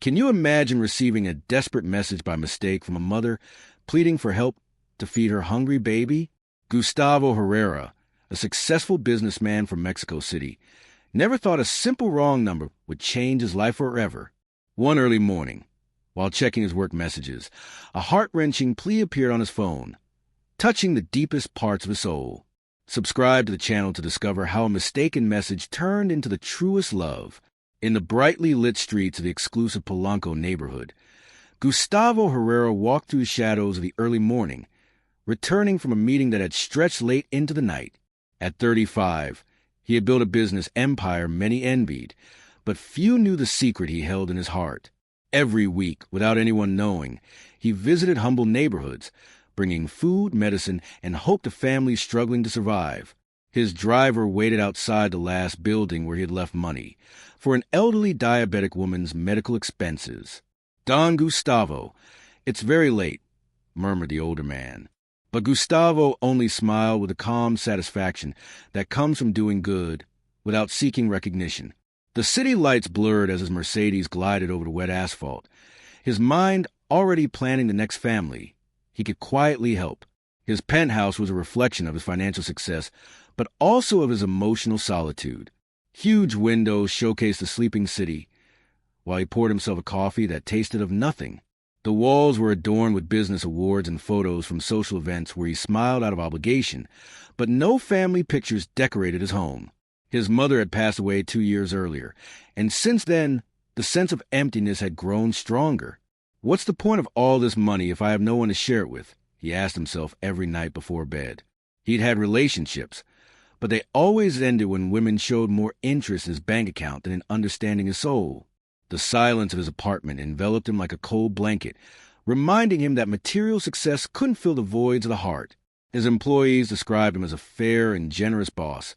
Can you imagine receiving a desperate message by mistake from a mother pleading for help to feed her hungry baby? Gustavo Herrera, a successful businessman from Mexico City, never thought a simple wrong number would change his life forever. One early morning, while checking his work messages, a heart-wrenching plea appeared on his phone, touching the deepest parts of his soul. Subscribe to the channel to discover how a mistaken message turned into the truest love. In the brightly lit streets of the exclusive Polanco neighborhood, Gustavo Herrera walked through the shadows of the early morning, returning from a meeting that had stretched late into the night. At 35, he had built a business empire many envied, but few knew the secret he held in his heart. Every week, without anyone knowing, he visited humble neighborhoods, bringing food, medicine, and hope to families struggling to survive. His driver waited outside the last building where he had left money for an elderly diabetic woman's medical expenses. "Don Gustavo, it's very late," murmured the older man. But Gustavo only smiled with a calm satisfaction that comes from doing good without seeking recognition. The city lights blurred as his Mercedes glided over the wet asphalt. His mind already planning the next family he could quietly help. His penthouse was a reflection of his financial success, but also of his emotional solitude. Huge windows showcased the sleeping city, while he poured himself a coffee that tasted of nothing. The walls were adorned with business awards and photos from social events where he smiled out of obligation, but no family pictures decorated his home. His mother had passed away 2 years earlier, and since then, the sense of emptiness had grown stronger. "What's the point of all this money if I have no one to share it with?" he asked himself every night before bed. He'd had relationships, but they always ended when women showed more interest in his bank account than in understanding his soul. The silence of his apartment enveloped him like a cold blanket, reminding him that material success couldn't fill the voids of the heart. His employees described him as a fair and generous boss,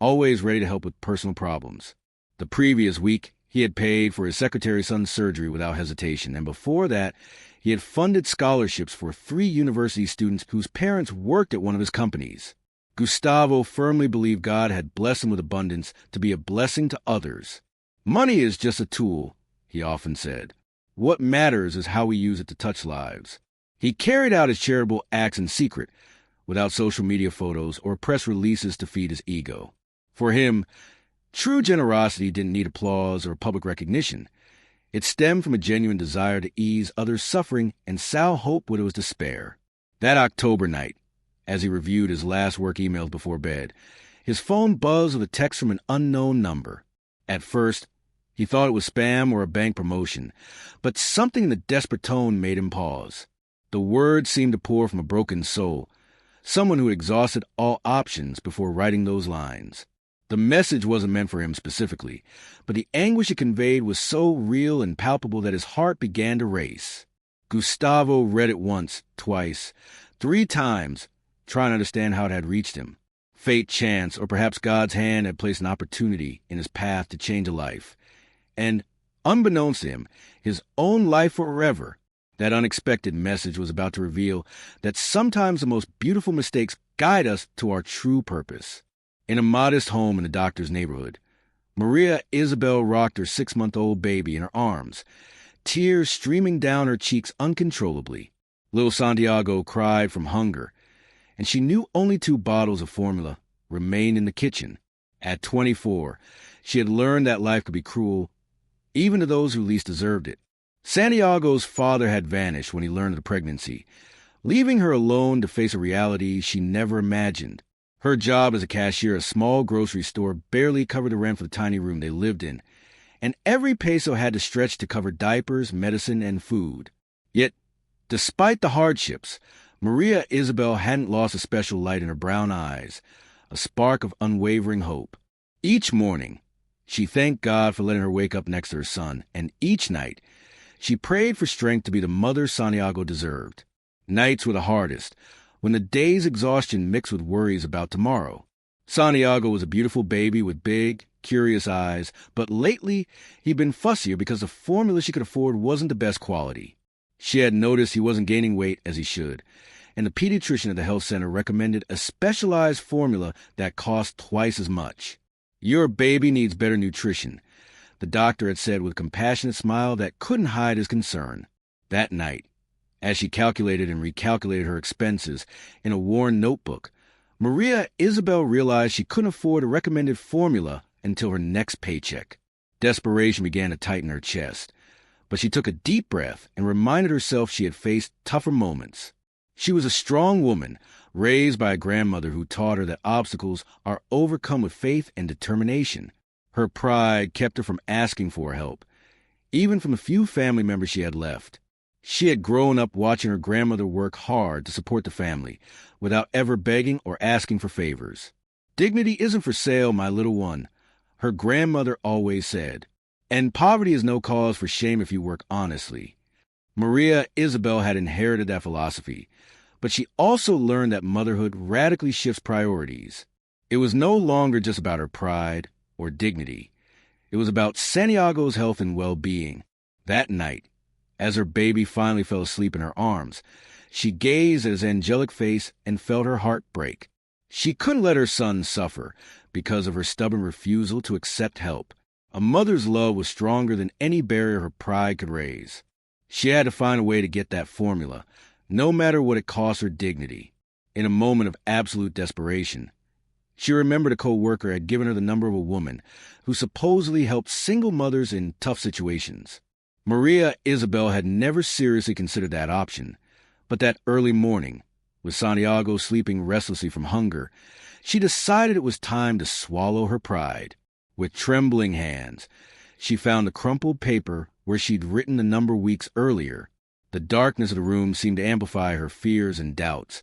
always ready to help with personal problems. The previous week, he had paid for his secretary's son's surgery without hesitation, and before that, he had funded scholarships for 3 university students whose parents worked at one of his companies. Gustavo firmly believed God had blessed him with abundance to be a blessing to others. "Money is just a tool," he often said. "What matters is how we use it to touch lives." He carried out his charitable acts in secret, without social media photos or press releases to feed his ego. For him, true generosity didn't need applause or public recognition. It stemmed from a genuine desire to ease others' suffering and sow hope where there was despair. That October night, as he reviewed his last work emails before bed, his phone buzzed with a text from an unknown number. At first, he thought it was spam or a bank promotion, but something in the desperate tone made him pause. The words seemed to pour from a broken soul, someone who had exhausted all options before writing those lines. The message wasn't meant for him specifically, but the anguish it conveyed was so real and palpable that his heart began to race. Gustavo read it once, twice, 3 times, trying to understand how it had reached him. Fate, chance, or perhaps God's hand had placed an opportunity in his path to change a life. And, unbeknownst to him, his own life forever, that unexpected message was about to reveal that sometimes the most beautiful mistakes guide us to our true purpose. In a modest home in the doctor's neighborhood, Maria Isabel rocked her 6-month-old baby in her arms, tears streaming down her cheeks uncontrollably. Little Santiago cried from hunger, and she knew only 2 bottles of formula remained in the kitchen. At 24, she had learned that life could be cruel, even to those who least deserved it. Santiago's father had vanished when he learned of the pregnancy, leaving her alone to face a reality she never imagined. Her job as a cashier at a small grocery store barely covered the rent for the tiny room they lived in, and every peso had to stretch to cover diapers, medicine, and food. Yet, despite the hardships, Maria Isabel hadn't lost a special light in her brown eyes, a spark of unwavering hope. Each morning, she thanked God for letting her wake up next to her son, and each night, she prayed for strength to be the mother Santiago deserved. Nights were the hardest, when the day's exhaustion mixed with worries about tomorrow. Santiago was a beautiful baby with big, curious eyes, but lately he'd been fussier because the formula she could afford wasn't the best quality. She had noticed he wasn't gaining weight as he should, and the pediatrician at the health center recommended a specialized formula that cost twice as much. "Your baby needs better nutrition," the doctor had said with a compassionate smile that couldn't hide his concern. That night, as she calculated and recalculated her expenses in a worn notebook, Maria Isabel realized she couldn't afford a recommended formula until her next paycheck. Desperation began to tighten her chest, but she took a deep breath and reminded herself she had faced tougher moments. She was a strong woman, raised by a grandmother who taught her that obstacles are overcome with faith and determination. Her pride kept her from asking for help, even from the few family members she had left. She had grown up watching her grandmother work hard to support the family, without ever begging or asking for favors. "Dignity isn't for sale, my little one," her grandmother always said. "And poverty is no cause for shame if you work honestly." Maria Isabel had inherited that philosophy, but she also learned that motherhood radically shifts priorities. It was no longer just about her pride or dignity. It was about Santiago's health and well-being. That night, as her baby finally fell asleep in her arms, she gazed at his angelic face and felt her heart break. She couldn't let her son suffer because of her stubborn refusal to accept help. A mother's love was stronger than any barrier her pride could raise. She had to find a way to get that formula, no matter what it cost her dignity. In a moment of absolute desperation, she remembered a co-worker had given her the number of a woman who supposedly helped single mothers in tough situations. Maria Isabel had never seriously considered that option, but that early morning, with Santiago sleeping restlessly from hunger, she decided it was time to swallow her pride. With trembling hands, she found the crumpled paper where she'd written the number weeks earlier. The darkness of the room seemed to amplify her fears and doubts,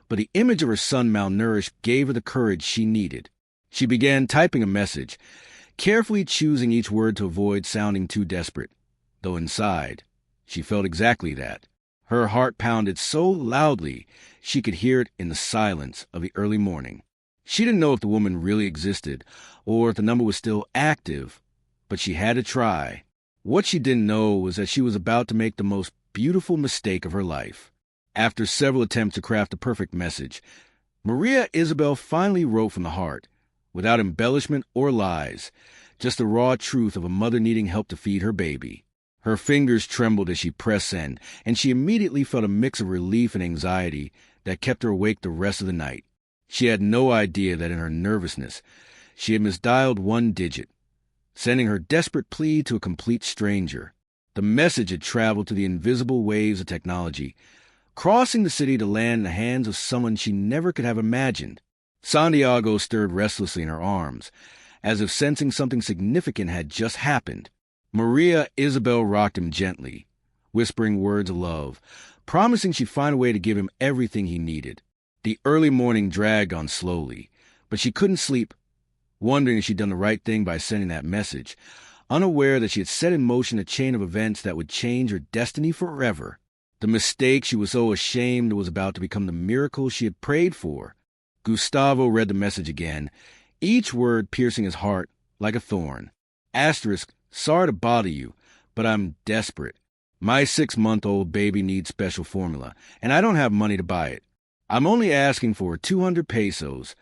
but the image of her son malnourished gave her the courage she needed. She began typing a message, carefully choosing each word to avoid sounding too desperate, though inside, she felt exactly that. Her heart pounded so loudly she could hear it in the silence of the early morning. She didn't know if the woman really existed or if the number was still active, but she had to try. What she didn't know was that she was about to make the most beautiful mistake of her life. After several attempts to craft the perfect message, Maria Isabel finally wrote from the heart, without embellishment or lies, just the raw truth of a mother needing help to feed her baby. Her fingers trembled as she pressed send, and she immediately felt a mix of relief and anxiety that kept her awake the rest of the night. She had no idea that in her nervousness, she had misdialed one digit, sending her desperate plea to a complete stranger. The message had traveled to the invisible waves of technology, crossing the city to land in the hands of someone she never could have imagined. Santiago stirred restlessly in her arms, as if sensing something significant had just happened. Maria Isabel rocked him gently, whispering words of love, promising she'd find a way to give him everything he needed. The early morning dragged on slowly, but she couldn't sleep, wondering if she'd done the right thing by sending that message, unaware that she had set in motion a chain of events that would change her destiny forever. The mistake she was so ashamed was about to become the miracle she had prayed for. Gustavo read the message again, each word piercing his heart like a thorn. Asterisk, sorry to bother you, but I'm desperate. My 6-month-old baby needs special formula, and I don't have money to buy it. I'm only asking for 200 pesos,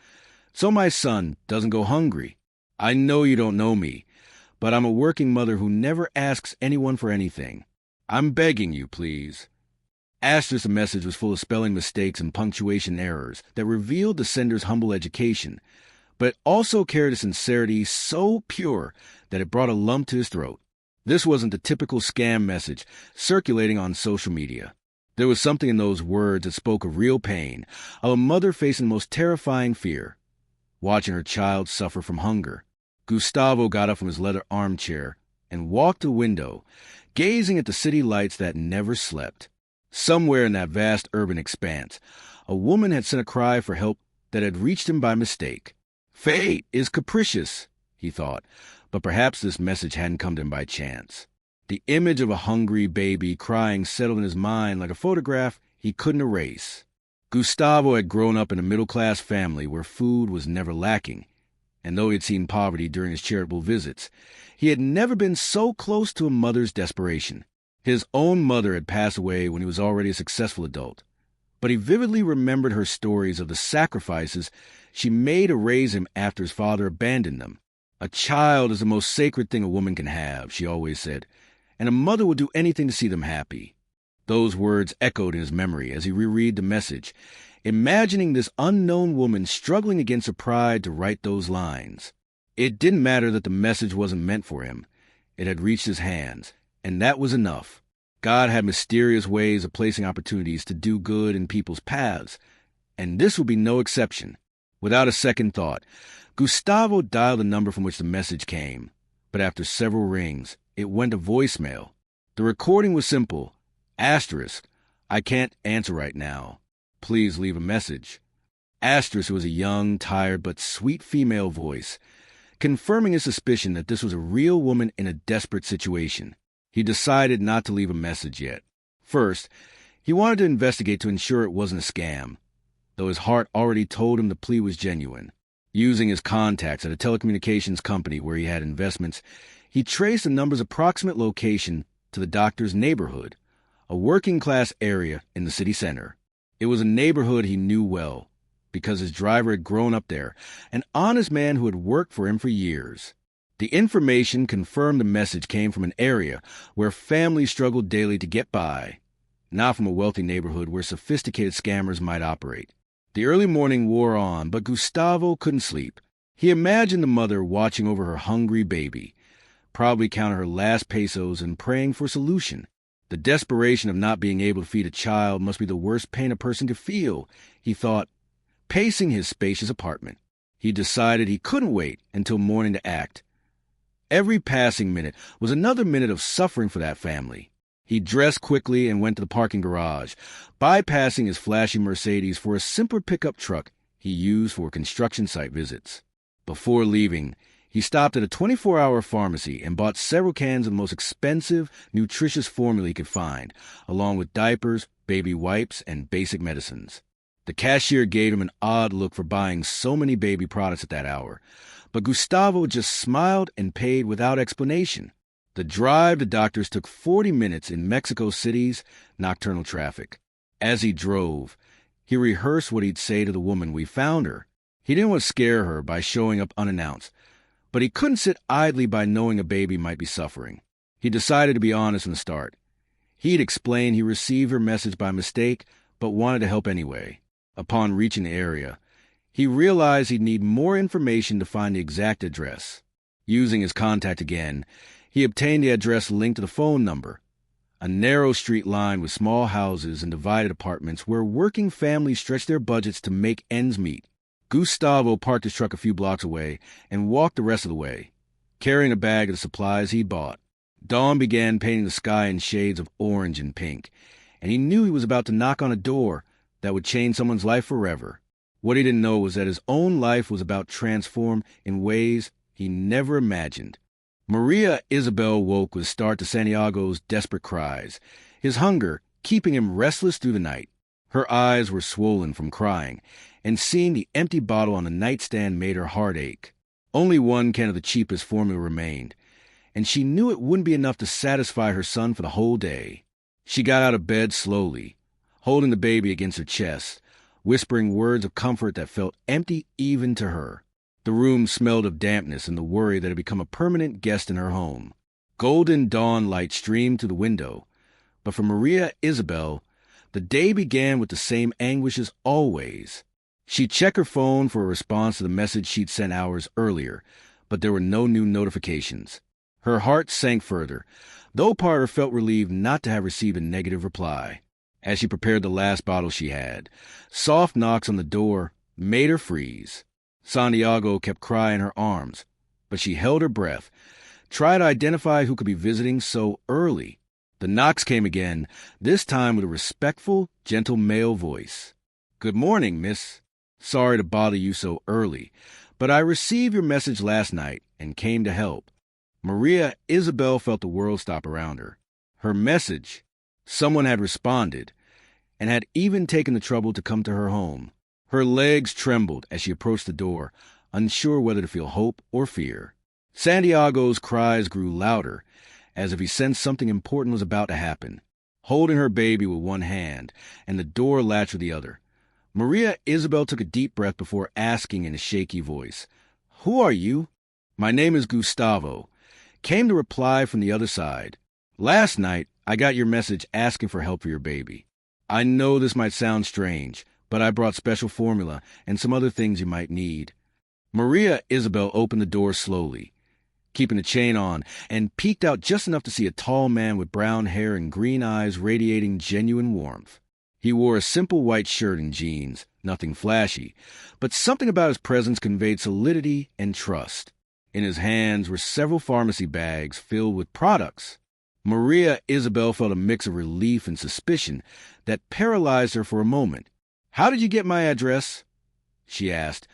so my son doesn't go hungry. I know you don't know me, but I'm a working mother who never asks anyone for anything. I'm begging you, please. Asterisk, the message was full of spelling mistakes and punctuation errors that revealed the sender's humble education, but it also carried a sincerity so pure that it brought a lump to his throat. This wasn't the typical scam message circulating on social media. There was something in those words that spoke of real pain, of a mother facing the most terrifying fear, watching her child suffer from hunger. Gustavo got up from his leather armchair and walked to the window, gazing at the city lights that never slept. Somewhere in that vast urban expanse, a woman had sent a cry for help that had reached him by mistake. Fate is capricious, he thought, but perhaps this message hadn't come to him by chance. The image of a hungry baby crying settled in his mind like a photograph he couldn't erase. Gustavo had grown up in a middle-class family where food was never lacking, and though he had seen poverty during his charitable visits, he had never been so close to a mother's desperation. His own mother had passed away when he was already a successful adult, but he vividly remembered her stories of the sacrifices she made to raise him after his father abandoned them. "A child is the most sacred thing a woman can have," she always said, "and a mother would do anything to see them happy." Those words echoed in his memory as he reread the message, imagining this unknown woman struggling against her pride to write those lines. It didn't matter that the message wasn't meant for him. It had reached his hands, and that was enough. God had mysterious ways of placing opportunities to do good in people's paths, and this would be no exception. Without a second thought, Gustavo dialed the number from which the message came, but after several rings, it went to voicemail. The recording was simple. Asterisk, "I can't answer right now. Please leave a message." Asterisk was a young, tired, but sweet female voice, confirming his suspicion that this was a real woman in a desperate situation. He decided not to leave a message yet. First, he wanted to investigate to ensure it wasn't a scam, though his heart already told him the plea was genuine. Using his contacts at a telecommunications company where he had investments, he traced the number's approximate location to the doctor's neighborhood, a working-class area in the city center. It was a neighborhood he knew well, because his driver had grown up there, an honest man who had worked for him for years. The information confirmed the message came from an area where families struggled daily to get by, not from a wealthy neighborhood where sophisticated scammers might operate. The early morning wore on, but Gustavo couldn't sleep. He imagined the mother watching over her hungry baby, probably counting her last pesos and praying for a solution. The desperation of not being able to feed a child must be the worst pain a person could feel, he thought. Pacing his spacious apartment, he decided he couldn't wait until morning to act. Every passing minute was another minute of suffering for that family. He dressed quickly and went to the parking garage, bypassing his flashy Mercedes for a simpler pickup truck he used for construction site visits. Before leaving, he stopped at a 24-hour pharmacy and bought several cans of the most expensive, nutritious formula he could find, along with diapers, baby wipes, and basic medicines. The cashier gave him an odd look for buying so many baby products at that hour, but Gustavo just smiled and paid without explanation. The drive to doctors took 40 minutes in Mexico City's nocturnal traffic. As he drove, he rehearsed what he'd say to the woman we found her. He didn't want to scare her by showing up unannounced, but he couldn't sit idly by knowing a baby might be suffering. He decided to be honest from the start. He'd explained he received her message by mistake, but wanted to help anyway. Upon reaching the area, he realized he'd need more information to find the exact address. Using his contact again, he obtained the address linked to the phone number, a narrow street lined with small houses and divided apartments where working families stretched their budgets to make ends meet. Gustavo parked his truck a few blocks away and walked the rest of the way, carrying a bag of the supplies he'd bought. Dawn began painting the sky in shades of orange and pink, and he knew he was about to knock on a door that would change someone's life forever. What he didn't know was that his own life was about to transform in ways he never imagined. Maria Isabel woke with a start to Santiago's desperate cries, his hunger keeping him restless through the night. Her eyes were swollen from crying, and seeing the empty bottle on the nightstand made her heart ache. Only one can of the cheapest formula remained, and she knew it wouldn't be enough to satisfy her son for the whole day. She got out of bed slowly, holding the baby against her chest, whispering words of comfort that felt empty even to her. The room smelled of dampness and the worry that had become a permanent guest in her home. Golden dawn light streamed through the window, but for Maria Isabel, the day began with the same anguish as always. She checked her phone for a response to the message she'd sent hours earlier, but there were no new notifications. Her heart sank further, though part of her felt relieved not to have received a negative reply. As she prepared the last bottle she had, soft knocks on the door made her freeze. Santiago kept crying in her arms, but she held her breath, tried to identify who could be visiting so early. The knocks came again, this time with a respectful, gentle male voice. "Good morning, miss. Sorry to bother you so early, but I received your message last night and came to help." Maria Isabel felt the world stop around her. Her message, someone had responded, and had even taken the trouble to come to her home. Her legs trembled as she approached the door, unsure whether to feel hope or fear. Santiago's cries grew louder, as if he sensed something important was about to happen. Holding her baby with one hand and the door latch with the other, Maria Isabel took a deep breath before asking in a shaky voice, "Who are you?" My name is Gustavo. Came to reply from the other side. Last night, I got your message asking for help for your baby. I know this might sound strange, but I brought special formula and some other things you might need. Maria Isabel opened the door slowly, keeping the chain on, and peeked out just enough to see a tall man with brown hair and green eyes radiating genuine warmth. He wore a simple white shirt and jeans, nothing flashy, but something about his presence conveyed solidity and trust. In his hands were several pharmacy bags filled with products. Maria Isabel felt a mix of relief and suspicion that paralyzed her for a moment. "How did you get my address?" she asked,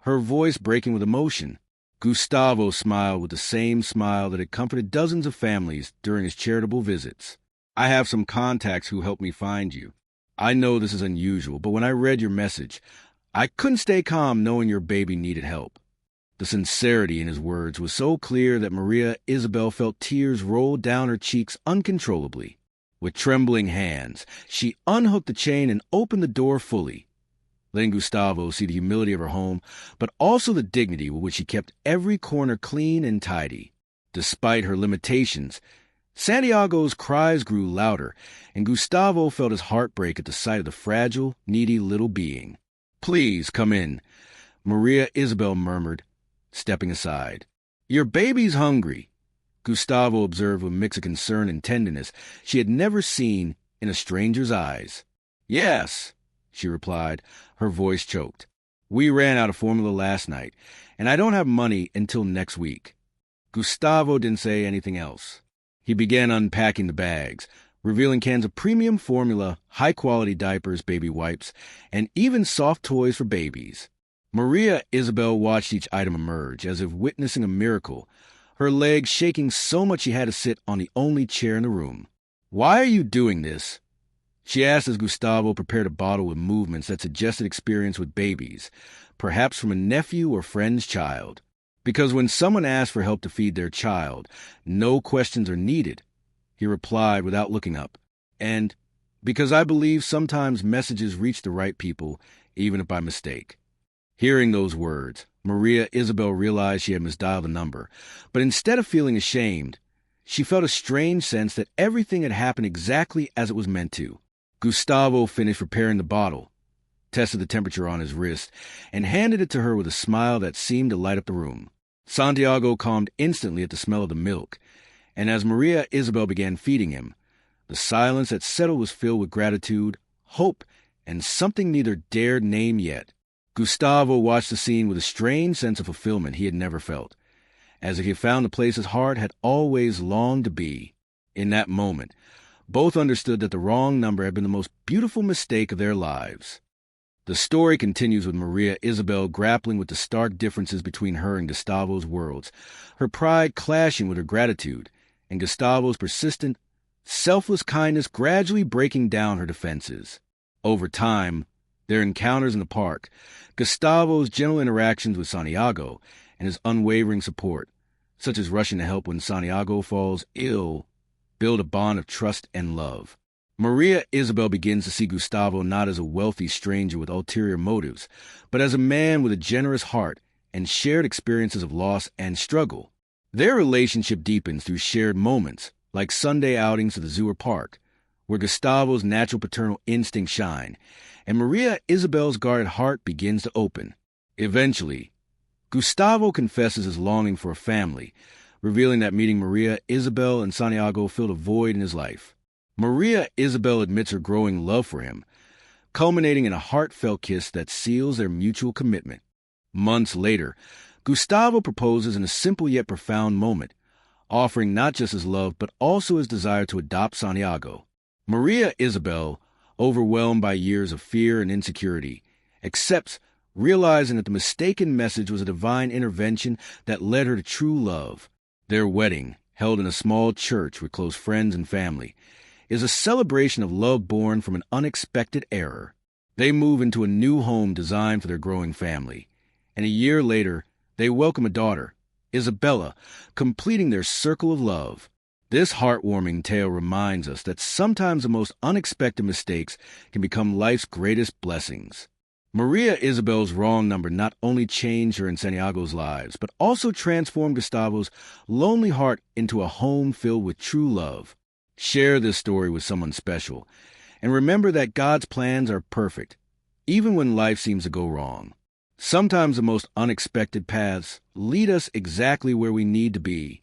her voice breaking with emotion. Gustavo smiled with the same smile that had comforted dozens of families during his charitable visits. "I have some contacts who helped me find you. I know this is unusual, but when I read your message, I couldn't stay calm knowing your baby needed help." The sincerity in his words was so clear that Maria Isabel felt tears roll down her cheeks uncontrollably. With trembling hands, she unhooked the chain and opened the door fully, letting Gustavo see the humility of her home, but also the dignity with which she kept every corner clean and tidy. Despite her limitations, Santiago's cries grew louder, and Gustavo felt his heart break at the sight of the fragile, needy little being. "Please, come in," Maria Isabel murmured, stepping aside. "Your baby's hungry," Gustavo observed with a mix of concern and tenderness she had never seen in a stranger's eyes. "Yes," she replied, her voice choked. "We ran out of formula last night, and I don't have money until next week." Gustavo didn't say anything else. He began unpacking the bags, revealing cans of premium formula, high-quality diapers, baby wipes, and even soft toys for babies. Maria Isabel watched each item emerge, as if witnessing a miracle, her legs shaking so much she had to sit on the only chair in the room. "Why are you doing this?" she asked as Gustavo prepared a bottle with movements that suggested experience with babies, perhaps from a nephew or friend's child. "Because when someone asks for help to feed their child, no questions are needed," he replied without looking up. "And because I believe sometimes messages reach the right people, even if by mistake." Hearing those words, Maria Isabel realized she had misdialed the number, but instead of feeling ashamed, she felt a strange sense that everything had happened exactly as it was meant to. Gustavo finished preparing the bottle, tested the temperature on his wrist, and handed it to her with a smile that seemed to light up the room. Santiago calmed instantly at the smell of the milk, and as Maria Isabel began feeding him, the silence that settled was filled with gratitude, hope, and something neither dared name yet. Gustavo watched the scene with a strange sense of fulfillment he had never felt, as if he had found the place his heart had always longed to be. In that moment, both understood that the wrong number had been the most beautiful mistake of their lives. The story continues with Maria Isabel grappling with the stark differences between her and Gustavo's worlds, her pride clashing with her gratitude, and Gustavo's persistent, selfless kindness gradually breaking down her defenses. Over time, their encounters in the park, Gustavo's gentle interactions with Santiago, and his unwavering support, such as rushing to help when Santiago falls ill, build a bond of trust and love. Maria Isabel begins to see Gustavo not as a wealthy stranger with ulterior motives, but as a man with a generous heart and shared experiences of loss and struggle. Their relationship deepens through shared moments, like Sunday outings to the zoo or park, where Gustavo's natural paternal instincts shine, and Maria Isabel's guarded heart begins to open. Eventually, Gustavo confesses his longing for a family, revealing that meeting Maria Isabel and Santiago filled a void in his life. Maria Isabel admits her growing love for him, culminating in a heartfelt kiss that seals their mutual commitment. Months later, Gustavo proposes in a simple yet profound moment, offering not just his love but also his desire to adopt Santiago. Maria Isabel, overwhelmed by years of fear and insecurity, accepts, realizing that the mistaken message was a divine intervention that led her to true love. Their wedding, held in a small church with close friends and family, is a celebration of love born from an unexpected error. They move into a new home designed for their growing family, and a year later, they welcome a daughter, Isabella, completing their circle of love. This heartwarming tale reminds us that sometimes the most unexpected mistakes can become life's greatest blessings. Maria Isabel's wrong number not only changed her and Santiago's lives, but also transformed Gustavo's lonely heart into a home filled with true love. Share this story with someone special, and remember that God's plans are perfect, even when life seems to go wrong. Sometimes the most unexpected paths lead us exactly where we need to be.